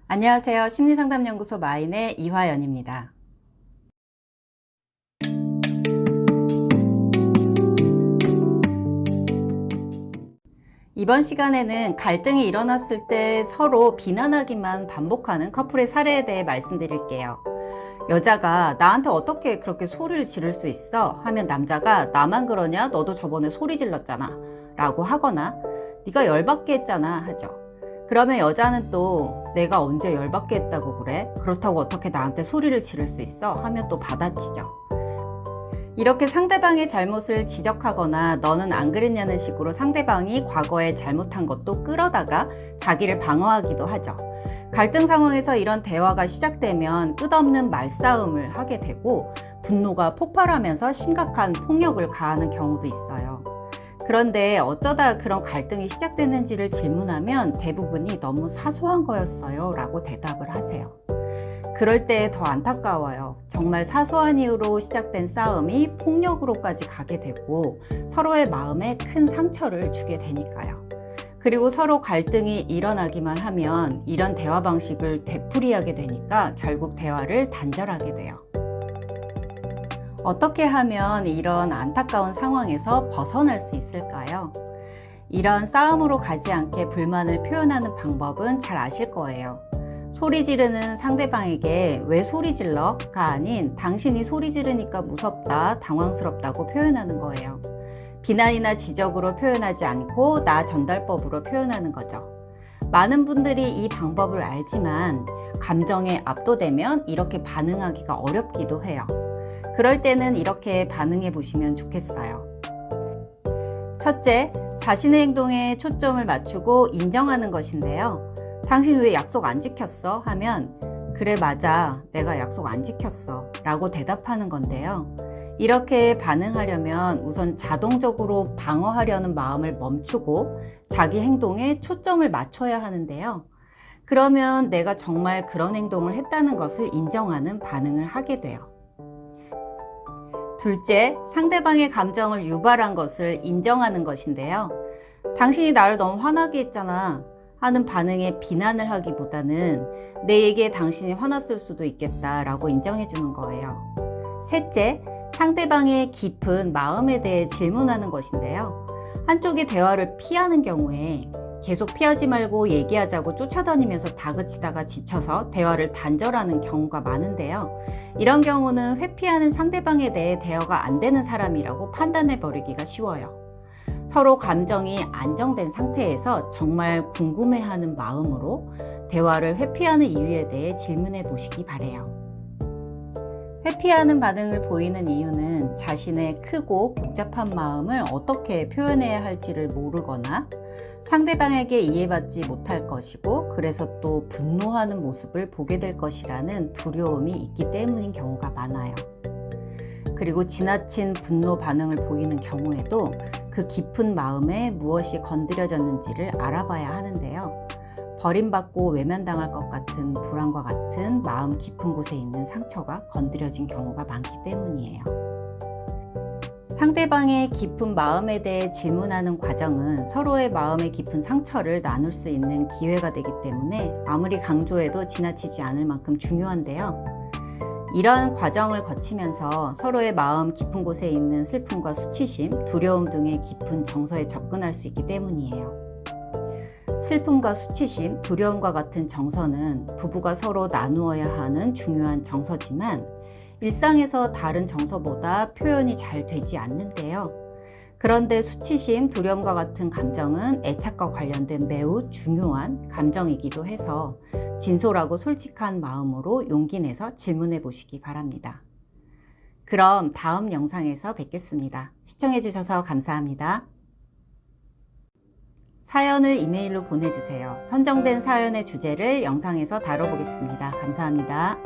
안녕하세요. 심리상담연구소 마인의 이화연입니다. 이번 시간에는 갈등이 일어났을 때 서로 비난하기만 반복하는 커플의 사례에 대해 말씀드릴게요. 여자가 나한테 어떻게 그렇게 소리를 지를 수 있어? 하면 남자가 나만 그러냐? 너도 저번에 소리 질렀잖아 라고 하거나 네가 열받게 했잖아 하죠. 그러면 여자는 또 내가 언제 열받게 했다고 그래? 그렇다고 어떻게 나한테 소리를 지를 수 있어? 하면 또 받아치죠. 이렇게 상대방의 잘못을 지적하거나 너는 안 그랬냐는 식으로 상대방이 과거에 잘못한 것도 끌어다가 자기를 방어하기도 하죠. 갈등 상황에서 이런 대화가 시작되면 끝없는 말싸움을 하게 되고 분노가 폭발하면서 심각한 폭력을 가하는 경우도 있어요. 그런데 어쩌다 그런 갈등이 시작됐는지를 질문하면 대부분이 너무 사소한 거였어요 라고 대답을 하세요. 그럴 때 더 안타까워요. 정말 사소한 이유로 시작된 싸움이 폭력으로까지 가게 되고 서로의 마음에 큰 상처를 주게 되니까요. 그리고 서로 갈등이 일어나기만 하면 이런 대화 방식을 되풀이하게 되니까 결국 대화를 단절하게 돼요. 어떻게 하면 이런 안타까운 상황에서 벗어날 수 있을까요? 이런 싸움으로 가지 않게 불만을 표현하는 방법은 잘 아실 거예요. 소리 지르는 상대방에게 왜 소리 질러?가 아닌 당신이 소리 지르니까 무섭다, 당황스럽다고 표현하는 거예요. 비난이나 지적으로 표현하지 않고 나 전달법으로 표현하는 거죠. 많은 분들이 이 방법을 알지만 감정에 압도되면 이렇게 반응하기가 어렵기도 해요. 그럴 때는 이렇게 반응해 보시면 좋겠어요. 첫째, 자신의 행동에 초점을 맞추고 인정하는 것인데요. 당신 왜 약속 안 지켰어? 하면 그래 맞아 내가 약속 안 지켰어 라고 대답하는 건데요. 이렇게 반응하려면 우선 자동적으로 방어하려는 마음을 멈추고 자기 행동에 초점을 맞춰야 하는데요. 그러면 내가 정말 그런 행동을 했다는 것을 인정하는 반응을 하게 돼요. 둘째, 상대방의 감정을 유발한 것을 인정하는 것인데요. 당신이 나를 너무 화나게 했잖아 하는 반응에 비난을 하기보다는 내 얘기에 당신이 화났을 수도 있겠다 라고 인정해 주는 거예요. 셋째, 상대방의 깊은 마음에 대해 질문하는 것인데요. 한쪽이 대화를 피하는 경우에 계속 피하지 말고 얘기하자고 쫓아다니면서 다그치다가 지쳐서 대화를 단절하는 경우가 많은데요. 이런 경우는 회피하는 상대방에 대해 대화가 안 되는 사람이라고 판단해 버리기가 쉬워요. 서로 감정이 안정된 상태에서 정말 궁금해하는 마음으로 대화를 회피하는 이유에 대해 질문해 보시기 바래요. 회피하는 반응을 보이는 이유는 자신의 크고 복잡한 마음을 어떻게 표현해야 할지를 모르거나 상대방에게 이해받지 못할 것이고 그래서 또 분노하는 모습을 보게 될 것이라는 두려움이 있기 때문인 경우가 많아요. 그리고 지나친 분노 반응을 보이는 경우에도 그 깊은 마음에 무엇이 건드려졌는지를 알아봐야 하는데요. 버림받고 외면당할 것 같은 불안과 같은 마음 깊은 곳에 있는 상처가 건드려진 경우가 많기 때문이에요. 상대방의 깊은 마음에 대해 질문하는 과정은 서로의 마음의 깊은 상처를 나눌 수 있는 기회가 되기 때문에 아무리 강조해도 지나치지 않을 만큼 중요한데요. 이런 과정을 거치면서 서로의 마음 깊은 곳에 있는 슬픔과 수치심, 두려움 등의 깊은 정서에 접근할 수 있기 때문이에요. 슬픔과 수치심, 두려움과 같은 정서는 부부가 서로 나누어야 하는 중요한 정서지만 일상에서 다른 정서보다 표현이 잘 되지 않는데요. 그런데 수치심, 두려움과 같은 감정은 애착과 관련된 매우 중요한 감정이기도 해서 진솔하고 솔직한 마음으로 용기 내서 질문해 보시기 바랍니다. 그럼 다음 영상에서 뵙겠습니다. 시청해 주셔서 감사합니다. 사연을 이메일로 보내주세요. 선정된 사연의 주제를 영상에서 다뤄보겠습니다. 감사합니다.